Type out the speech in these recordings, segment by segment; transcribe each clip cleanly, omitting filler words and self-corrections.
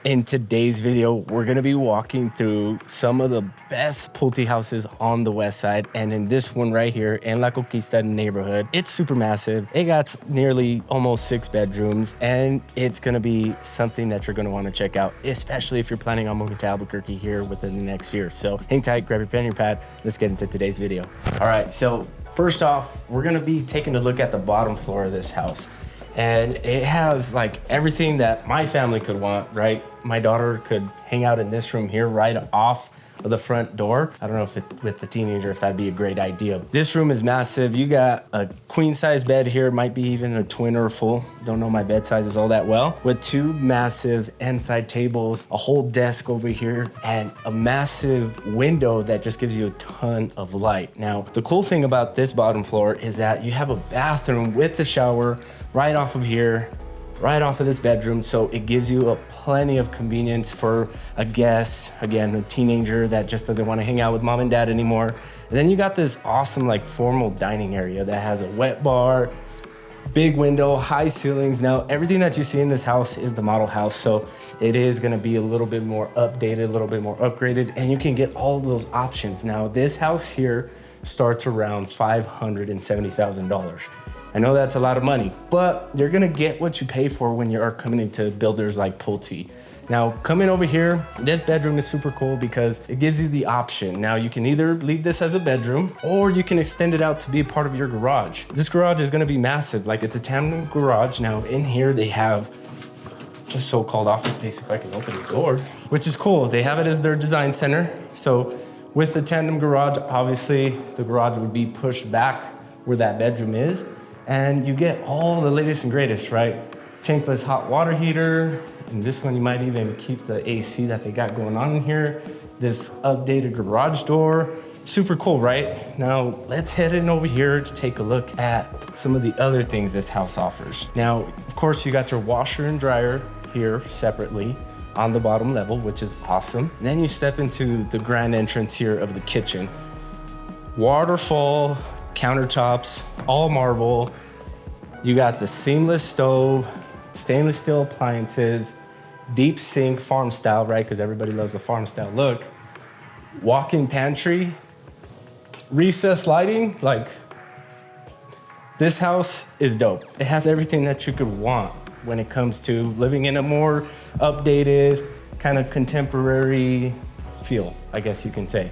In today's video, we're gonna be walking through some of the best pulte houses on the west side. And in this one right here in La Conquista neighborhood, it's super massive. It got nearly almost 6 bedrooms, and it's gonna be something that you're gonna wanna check out, especially if you're planning on moving to Albuquerque here within the next year. So hang tight, grab your pen, your pad. Let's get into today's video. All right, so first off, we're gonna be taking a look at the bottom floor of this house. And it has like everything that my family could want, right? My daughter could hang out in this room here right off of the front door. I don't know if with the teenager, if that'd be a great idea. This room is massive. You got a queen size bed here, might be even a twin or a full. Don't know my bed sizes all that well. With 2 massive end-side tables, a whole desk over here, and a massive window that just gives you a ton of light. Now, the cool thing about this bottom floor is that you have a bathroom with the shower right off of here, right off of this bedroom. So it gives you a plenty of convenience for a guest, again, a teenager that just doesn't want to hang out with mom and dad anymore. And then you got this awesome like formal dining area that has a wet bar, big window, high ceilings. Now, everything that you see in this house is the model house. So it is gonna be a little bit more updated, a little bit more upgraded, and you can get all of those options. Now, this house here starts around $570,000. I know that's a lot of money, but you're gonna get what you pay for when you are coming into builders like Pulte. Now, coming over here, this bedroom is super cool because it gives you the option. Now, you can either leave this as a bedroom or you can extend it out to be a part of your garage. This garage is gonna be massive, like it's a tandem garage. Now, in here, they have the so-called office space, if I can open the door, which is cool. They have it as their design center. So with the tandem garage, obviously, the garage would be pushed back where that bedroom is. And you get all the latest and greatest, right? Tankless hot water heater. And this one, you might even keep the AC that they got going on in here. This updated garage door. Super cool, right? Now, let's head in over here to take a look at some of the other things this house offers. Now, of course, you got your washer and dryer here separately on the bottom level, which is awesome. And then you step into the grand entrance here of the kitchen. Waterfall countertops, all marble. You got the seamless stove, stainless steel appliances, deep sink, farm style, right? Because everybody loves the farm style look. Walk-in pantry, recessed lighting. Like, this house is dope. It has everything that you could want when it comes to living in a more updated, kind of contemporary feel, I guess you can say.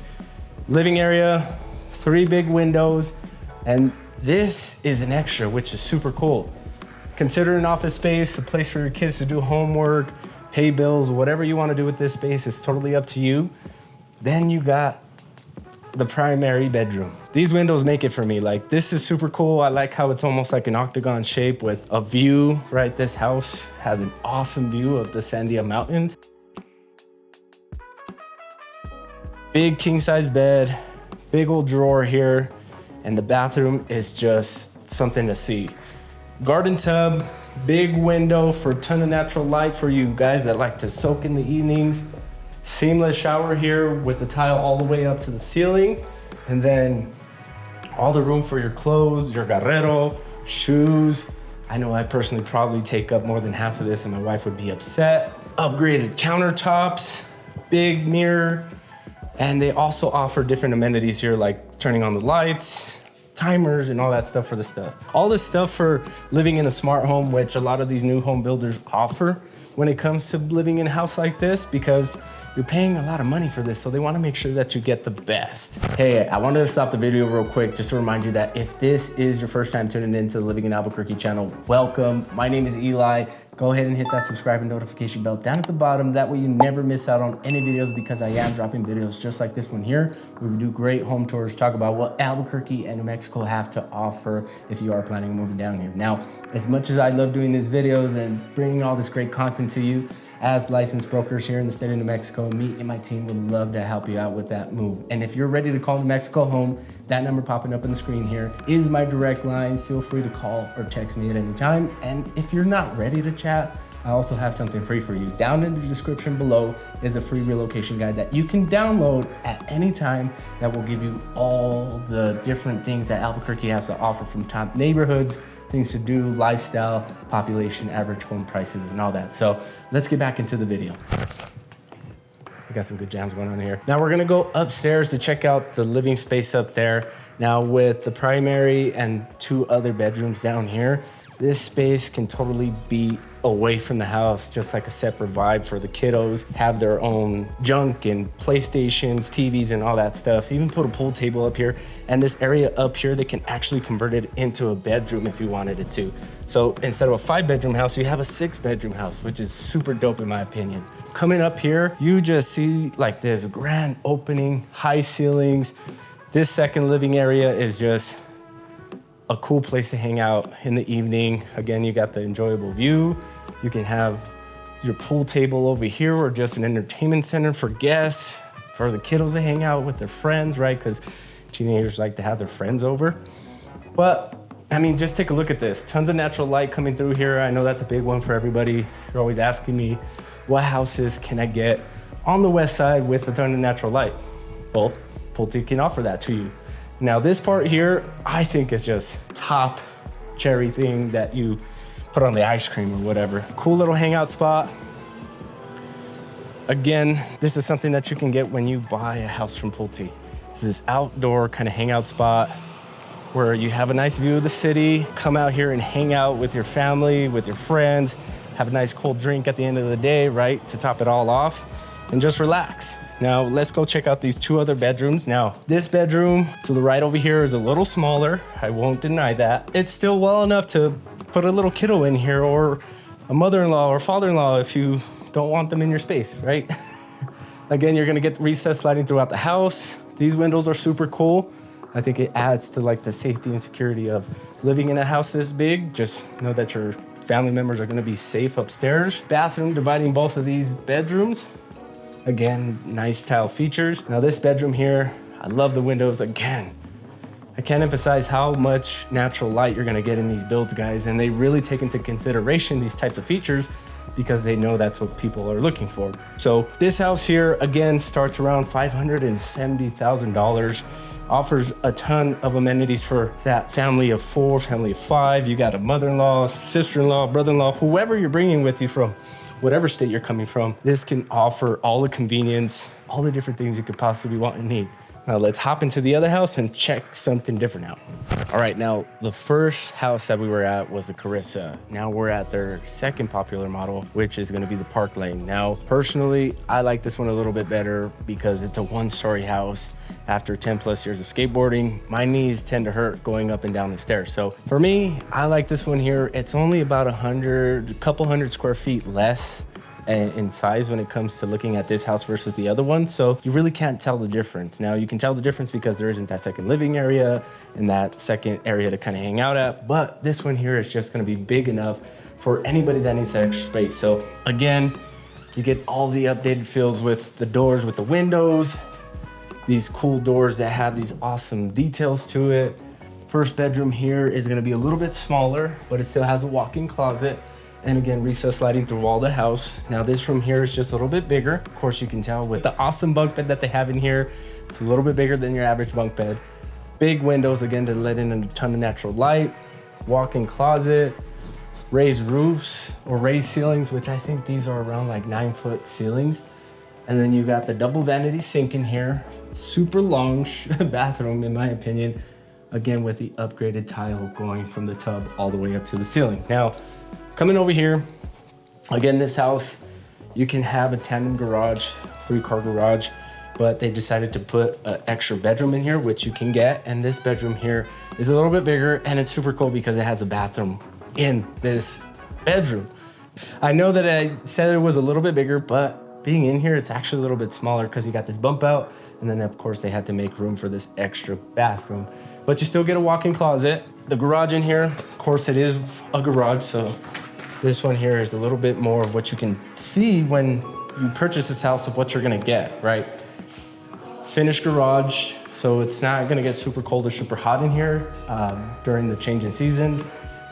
Living area, 3 big windows. And this is an extra, which is super cool. Consider an office space, a place for your kids to do homework, pay bills, whatever you want to do with this space is totally up to you. Then you got the primary bedroom. These windows make it for me. Like, this is super cool. I like how it's almost like an octagon shape with a view, right? This house has an awesome view of the Sandia Mountains. Big king size bed, big old drawer here. And the bathroom is just something to see. Garden tub, big window for a ton of natural light for you guys that like to soak in the evenings. Seamless shower here with the tile all the way up to the ceiling. And then all the room for your clothes, your guerrero, shoes. I know I personally probably take up more than half of this and my wife would be upset. Upgraded countertops, big mirror. And they also offer different amenities here, like turning on the lights, timers, and all that stuff for the stuff. All this stuff for living in a smart home, which a lot of these new home builders offer when it comes to living in a house like this, because you're paying a lot of money for this, so they want to make sure that you get the best. Hey, I wanted to stop the video real quick just to remind you that if this is your first time tuning into the Living in Albuquerque channel, welcome. My name is Eli. Go ahead and hit that subscribe and notification bell down at the bottom. That way you never miss out on any videos, because I am dropping videos just like this one here, where we do great home tours, talk about what Albuquerque and New Mexico have to offer if you are planning on moving down here. Now, as much as I love doing these videos and bringing all this great content to you, as licensed brokers here in the state of New Mexico, me and my team would love to help you out with that move. And if you're ready to call New Mexico home, that number popping up on the screen here is my direct line. Feel free to call or text me at any time. And if you're not ready to chat, I also have something free for you. Down in the description below is a free relocation guide that you can download at any time that will give you all the different things that Albuquerque has to offer, from top neighborhoods, things to do, lifestyle, population, average home prices, and all that. So let's get back into the video. We got some good jams going on here. Now we're gonna go upstairs to check out the living space up there. Now with the primary and 2 other bedrooms down here, this space can totally be away from the house, just like a separate vibe for the kiddos, have their own junk and PlayStations, TVs, and all that stuff. Even put a pool table up here, and this area up here, they can actually convert it into a bedroom if you wanted it to. So instead of a 5-bedroom house, you have a 6-bedroom house, which is super dope in my opinion. Coming up here, you just see like this grand opening, high ceilings. This second living area is just a cool place to hang out in the evening. Again, you got the enjoyable view. You can have your pool table over here or just an entertainment center for guests, for the kiddos to hang out with their friends, right? Because teenagers like to have their friends over. But I mean, just take a look at this. Tons of natural light coming through here. I know that's a big one for everybody. You're always asking me, what houses can I get on the west side with a ton of natural light? Well, Pulte can offer that to you. Now this part here, I think is just top cherry thing that you put on the ice cream or whatever. Cool little hangout spot. Again, this is something that you can get when you buy a house from Pulte. This is this outdoor kind of hangout spot where you have a nice view of the city, come out here and hang out with your family, with your friends, have a nice cold drink at the end of the day, right, to top it all off, and just relax. Now, let's go check out these 2 other bedrooms. Now, this bedroom to the right over here is a little smaller. I won't deny that. It's still well enough to put a little kiddo in here or a mother-in-law or father-in-law if you don't want them in your space, right? Again, you're gonna get recessed lighting throughout the house. These windows are super cool. I think it adds to like the safety and security of living in a house this big. Just know that your family members are gonna be safe upstairs. Bathroom dividing both of these bedrooms. Again, nice tile features. Now this bedroom here, I love the windows. Again, I can't emphasize how much natural light you're gonna get in these builds, guys, and they really take into consideration these types of features because they know that's what people are looking for. So this house here, again, starts around $570,000, offers a ton of amenities for that family of 4, family of 5. You got a mother-in-law, sister-in-law, brother-in-law, whoever you're bringing with you from whatever state you're coming from. This can offer all the convenience, all the different things you could possibly want and need. Now let's hop into the other house and check something different out. All right, now the first house that we were at was a Carissa. Now we're at their second popular model, which is gonna be the Park Lane. Now, personally, I like this one a little bit better because it's a 1-story house. After 10 plus years of skateboarding, my knees tend to hurt going up and down the stairs. So for me, I like this one here. It's only about a couple hundred square feet less in size when it comes to looking at this house versus the other one. So you really can't tell the difference. Now you can tell the difference because there isn't that second living area and that second area to kind of hang out at, but this one here is just gonna be big enough for anybody that needs that extra space. So again, you get all the updated feels with the doors, with the windows, these cool doors that have these awesome details to it. First bedroom here is gonna be a little bit smaller, but it still has a walk-in closet. And again, recessed lighting through all the house. Now this room here is just a little bit bigger. Of course, you can tell with the awesome bunk bed that they have in here, it's a little bit bigger than your average bunk bed. Big windows, again, to let in a ton of natural light. Walk-in closet, raised roofs or raised ceilings, which I think these are around like 9-foot ceilings. And then you got the double vanity sink in here. Super long bathroom, in my opinion. Again, with the upgraded tile going from the tub all the way up to the ceiling. Now, coming over here, again, this house, you can have a tandem garage, 3-car garage, but they decided to put an extra bedroom in here, which you can get. And this bedroom here is a little bit bigger, and it's super cool because it has a bathroom in this bedroom. I know that I said it was a little bit bigger, but being in here, it's actually a little bit smaller because you got this bump out, and then of course they had to make room for this extra bathroom. But you still get a walk-in closet. The garage in here, of course it is a garage, so this one here is a little bit more of what you can see when you purchase this house of what you're gonna get, right? Finished garage, so it's not gonna get super cold or super hot in here during the change in seasons.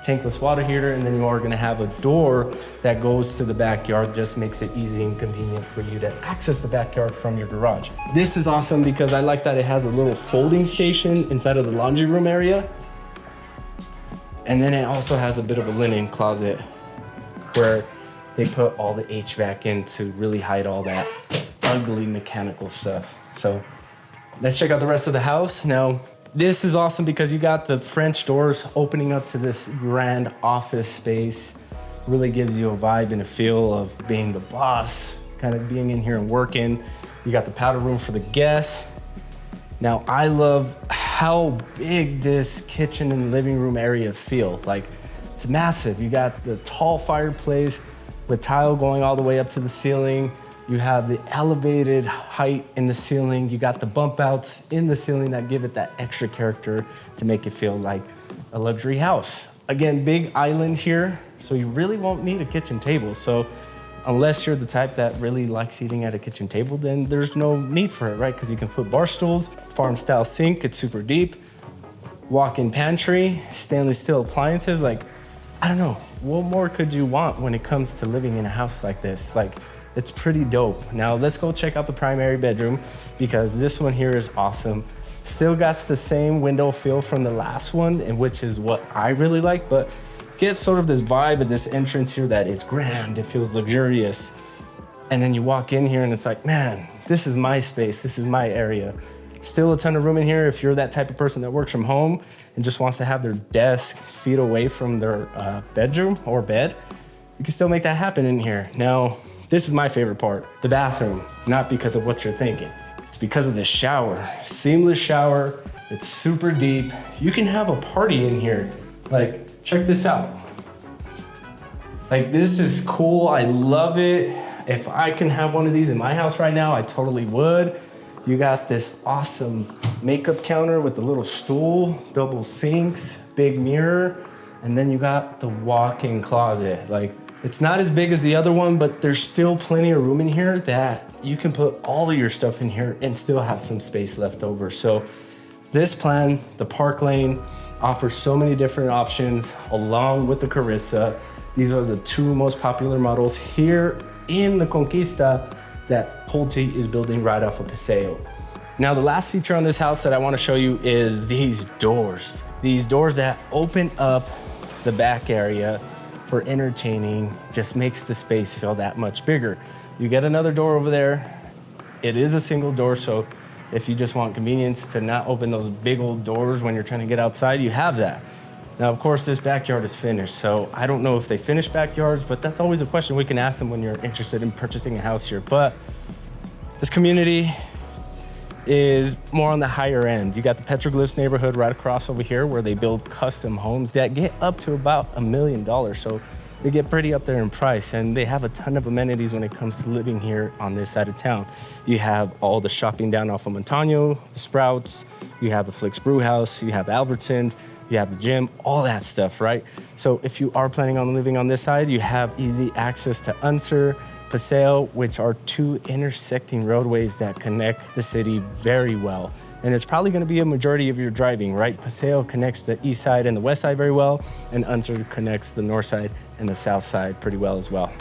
Tankless water heater, and then you are gonna have a door that goes to the backyard, just makes it easy and convenient for you to access the backyard from your garage. This is awesome because I like that it has a little folding station inside of the laundry room area. And then it also has a bit of a linen closet where they put all the HVAC in to really hide all that ugly mechanical stuff. So let's check out the rest of the house. Now, this is awesome because you got the French doors opening up to this grand office space. Really gives you a vibe and a feel of being the boss, kind of being in here and working. You got the powder room for the guests. Now, I love how big this kitchen and living room area feel. Like, it's massive. You got the tall fireplace with tile going all the way up to the ceiling. You have the elevated height in the ceiling. You got the bump outs in the ceiling that give it that extra character to make it feel like a luxury house. Again, big island here, so you really won't need a kitchen table. So unless you're the type that really likes eating at a kitchen table, then there's no need for it, right? Because you can put bar stools, farm style sink, it's super deep, walk-in pantry, stainless steel appliances. Like, I don't know, what more could you want when it comes to living in a house like this? Like, it's pretty dope. Now let's go check out the primary bedroom because this one here is awesome. Still got the same window feel from the last one, and which is what I really like, but get sort of this vibe of this entrance here that is grand. It feels luxurious. And then you walk in here and it's like, man, this is my space. This is my area. Still a ton of room in here if you're that type of person that works from home and just wants to have their desk feet away from their bedroom or bed. You can still make that happen in here. Now, this is my favorite part, the bathroom, not because of what you're thinking. It's because of the shower, seamless shower. It's super deep. You can have a party in here. Like, check this out. Like, this is cool. I love it. If I can have one of these in my house right now, I totally would. You got this awesome makeup counter with the little stool, double sinks, big mirror, and then you got the walk-in closet. Like, it's not as big as the other one, but there's still plenty of room in here that you can put all of your stuff in here and still have some space left over. So this plan, the Park Lane, offers so many different options along with the Carissa. These are the two most popular models here in the Conquista that Pulte is building right off of Paseo. Now, the last feature on this house that I want to show you is these doors. These doors that open up the back area for entertaining, just makes the space feel that much bigger. You get another door over there. It is a single door, so if you just want convenience to not open those big old doors when you're trying to get outside, you have that. Now, of course, this backyard is finished, so I don't know if they finish backyards, but that's always a question we can ask them when you're interested in purchasing a house here. But this community is more on the higher end. You got the Petroglyphs neighborhood right across over here where they build custom homes that get up to about $1 million. So they get pretty up there in price, and they have a ton of amenities when it comes to living here on this side of town. You have all the shopping down off of Montano, the Sprouts, you have the Flicks Brew House, you have Albertsons, you have the gym, all that stuff, right? So if you are planning on living on this side, you have easy access to Unser, Paseo, which are two intersecting roadways that connect the city very well. And it's probably gonna be a majority of your driving, right? Paseo connects the east side and the west side very well, and Unser connects the north side and the south side pretty well as well.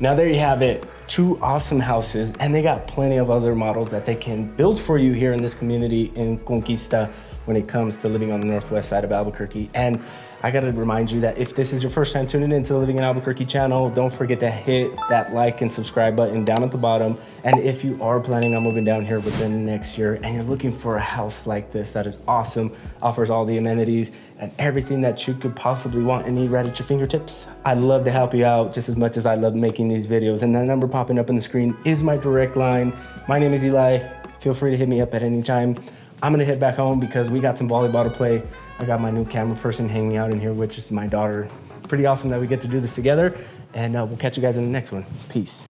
Now there you have it, two awesome houses, and they got plenty of other models that they can build for you here in this community in Conquista when it comes to living on the northwest side of Albuquerque. And I gotta remind you that if this is your first time tuning into the Living in Albuquerque channel, don't forget to hit that like and subscribe button down at the bottom. And if you are planning on moving down here within the next year and you're looking for a house like this that is awesome, offers all the amenities and everything that you could possibly want and need right at your fingertips, I'd love to help you out just as much as I love making these videos. And that number popping up on the screen is my direct line. My name is Eli. Feel free to hit me up at any time. I'm gonna head back home because we got some volleyball to play. I got my new camera person hanging out in here, which is my daughter. Pretty awesome that we get to do this together. And we'll catch you guys in the next one. Peace.